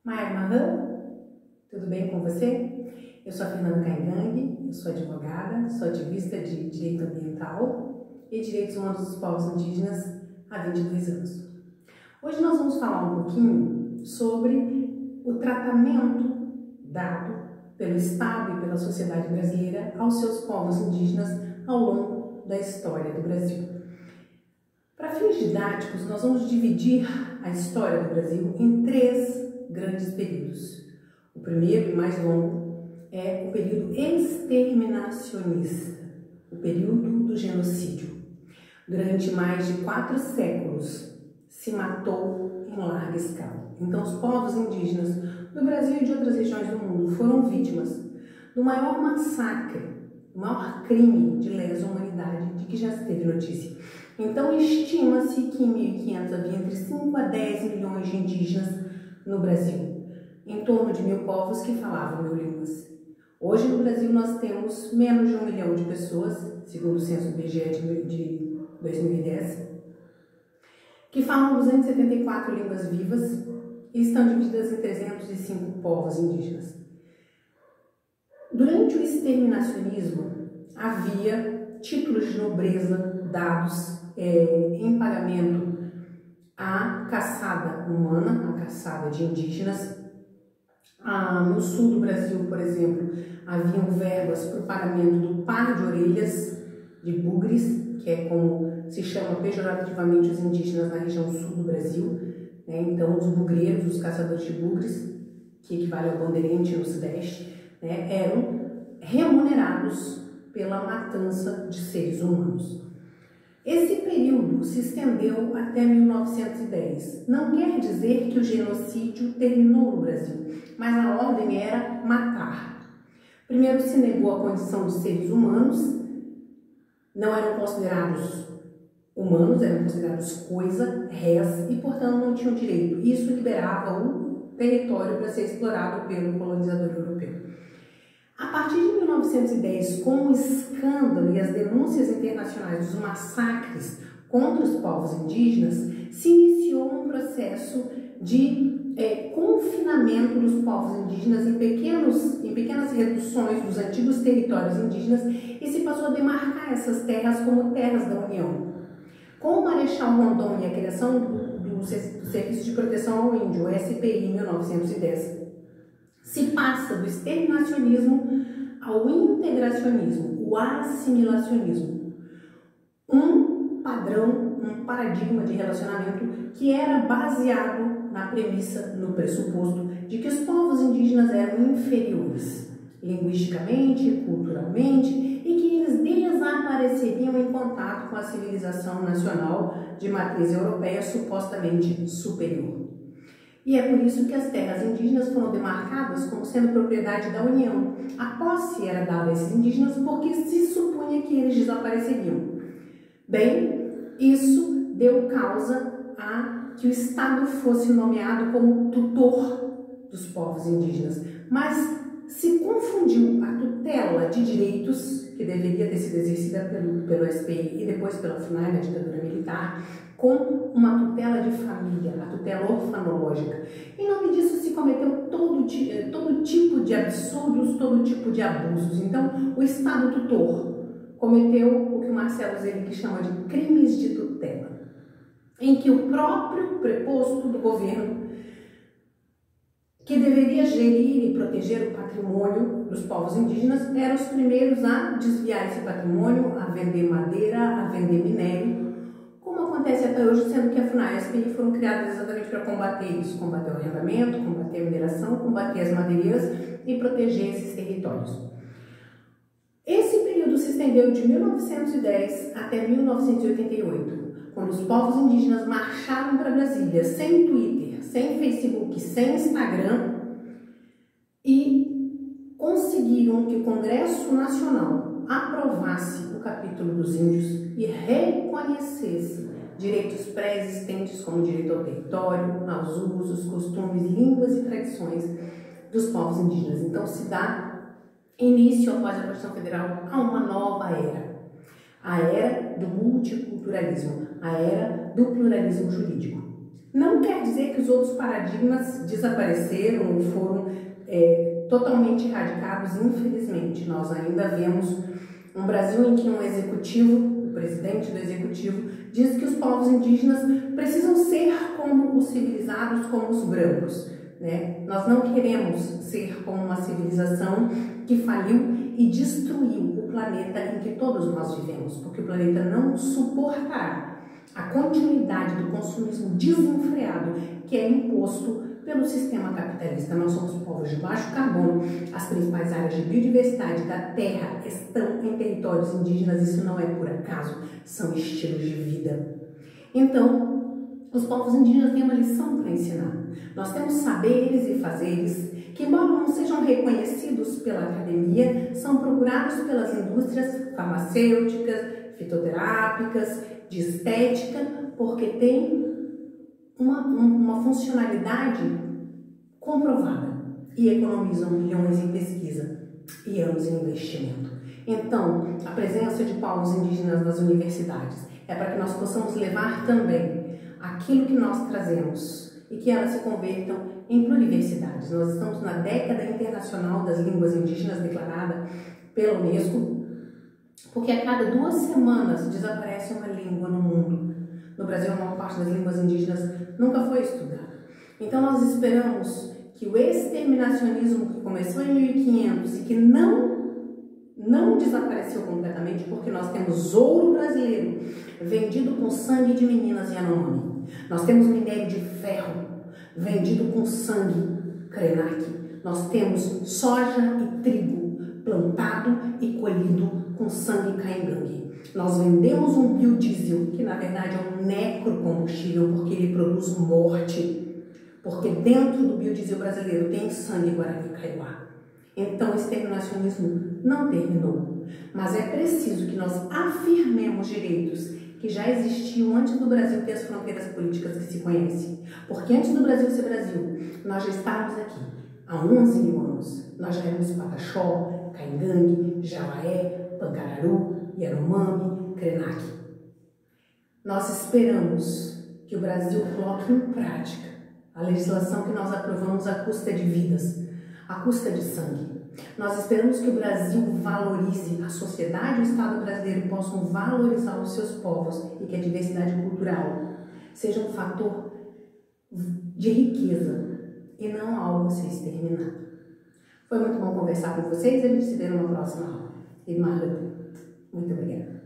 Maia Mahan, tudo bem com você? Eu sou a Fernanda Caingangue, eu sou advogada, sou ativista de direito ambiental e direitos humanos dos povos indígenas há 22 anos. Hoje nós vamos falar um pouquinho sobre o tratamento dado pelo Estado e pela sociedade brasileira aos seus povos indígenas ao longo da história do Brasil. Para fins didáticos, nós vamos dividir a história do Brasil em três grandes períodos. O primeiro e mais longo é o período exterminacionista, o período do genocídio. Durante mais de 4 séculos se matou em larga escala. Então os povos indígenas do Brasil e de outras regiões do mundo foram vítimas do maior massacre, o maior crime de lesa humanidade de que já se teve notícia. Então estima-se que em 1500 havia entre 5 a 10 milhões de indígenas no Brasil, em torno de 1000 povos que falavam 1000 línguas. Hoje no Brasil nós temos menos de 1 milhão de pessoas, segundo o censo do IBGE de 2010, que falam 274 línguas vivas e estão divididas em 305 povos indígenas. Durante o exterminacionismo havia títulos de nobreza dados em pagamento à caçada humana, à caçada de indígenas. No sul do Brasil, por exemplo, haviam verbas para o pagamento do par de orelhas de bugres, que é como se chama pejorativamente os indígenas na região sul do Brasil. Então, os bugreiros, os caçadores de bugres, que equivale ao bandeirante no sudeste, eram remunerados pela matança de seres humanos. Esse período se estendeu até 1910. Não quer dizer que o genocídio terminou no Brasil, mas a ordem era matar. Primeiro se negou a condição de seres humanos, não eram considerados humanos, eram considerados coisa, res, e portanto não tinham direito. Isso liberava o território para ser explorado pelo colonizador europeu. A partir de 1910, com o escândalo e as denúncias internacionais dos massacres contra os povos indígenas, se iniciou um processo de confinamento dos povos indígenas em pequenas reduções dos antigos territórios indígenas e se passou a demarcar essas terras como terras da União. Com o Marechal Rondon e a criação do Serviço de Proteção ao Índio, o SPI, em 1910, se passa do exterminacionismo ao integracionismo, o assimilacionismo. Um padrão, um paradigma de relacionamento que era baseado na premissa, no pressuposto de que os povos indígenas eram inferiores, linguisticamente, culturalmente, e que eles desapareceriam em contato com a civilização nacional de matriz europeia supostamente superior. E é por isso que as terras indígenas foram demarcadas como sendo propriedade da União. A posse era dada a esses indígenas porque se supunha que eles desapareceriam. Bem, isso deu causa a que o Estado fosse nomeado como tutor dos povos indígenas. Mas se confundiu a tutela de direitos, que deveria ter sido exercida pelo SPI e depois pela FUNAI, na ditadura militar, com uma tutela de família, a tutela orfanológica. Em nome disso se cometeu todo tipo de absurdos, todo tipo de abusos. Então, o Estado tutor cometeu o que o Marcelo Zelig chama de crimes de tutela, em que o próprio preposto do governo, que deveria gerir e proteger o patrimônio dos povos indígenas, eram os primeiros a desviar esse patrimônio, a vender madeira, a vender minério, como acontece até hoje, sendo que a FUNAI e a SPI foram criadas exatamente para combater isso, combater o arrendamento, combater a mineração, combater as madeireiras e proteger esses territórios. Esse período se estendeu de 1910 até 1988, quando os povos indígenas marcharam para Brasília sem Twitter, sem Facebook, sem Instagram e conseguiram que o Congresso Nacional aprovasse o capítulo dos índios e reconhecesse direitos pré-existentes como direito ao território, aos usos, costumes, línguas e tradições dos povos indígenas. Então se dá início, após a Constituição Federal, a uma nova era. A era do multiculturalismo, a era do pluralismo jurídico. Não quer dizer que os outros paradigmas desapareceram ou foram totalmente erradicados, infelizmente. Nós ainda vemos um Brasil em que um executivo, o presidente do executivo, diz que os povos indígenas precisam ser como os civilizados, como os brancos, né? Nós não queremos ser como uma civilização que faliu e destruiu o planeta em que todos nós vivemos, porque o planeta não suportará a continuidade do consumismo desenfreado que é imposto pelo sistema capitalista. Nós somos povos de baixo carbono, as principais áreas de biodiversidade da Terra estão em territórios indígenas, isso não é por acaso, são estilos de vida. Então, os povos indígenas têm uma lição para ensinar. Nós temos saberes e fazeres que, embora não sejam reconhecidos pela academia, são procurados pelas indústrias farmacêuticas, fitoterápicas, de estética, porque tem uma funcionalidade comprovada e economizam milhões em pesquisa e anos em investimento. Então, a presença de povos indígenas nas universidades é para que nós possamos levar também aquilo que nós trazemos e que elas se convertam em pluriversidades. Nós estamos na década internacional das línguas indígenas declarada pela Unesco, porque a cada 2 semanas desaparece uma língua no mundo. No Brasil, a maior parte das línguas indígenas nunca foi estudada. Então, nós esperamos que o exterminacionismo que começou em 1500 e que não desapareceu completamente, porque nós temos ouro brasileiro vendido com sangue de meninas Yanomami. Nós temos minério de ferro vendido com sangue Krenak. Nós temos soja e trigo plantado e colhido com sangue Caingangue. Nós vendemos um biodiesel, que na verdade é um necrocombustível, porque ele produz morte, porque dentro do biodiesel brasileiro tem sangue Guarani Kaiowá. Então o exterminacionismo não terminou, mas é preciso que nós afirmemos direitos que já existiam antes do Brasil ter as fronteiras políticas que se conhecem. Porque antes do Brasil ser Brasil, nós já estávamos aqui há 11 mil anos. Nós já éramos Pataxó, Caingangue, Javaé, Pancararu, Yanomami, Krenak. Nós esperamos que o Brasil coloque em prática a legislação que nós aprovamos à custa de vidas, à custa de sangue. Nós esperamos que o Brasil valorize, a sociedade e o Estado brasileiro possam valorizar os seus povos e que a diversidade cultural seja um fator de riqueza e não algo a ser exterminado. Foi muito bom conversar com vocês e a gente se vê numa próxima aula. Muito obrigada.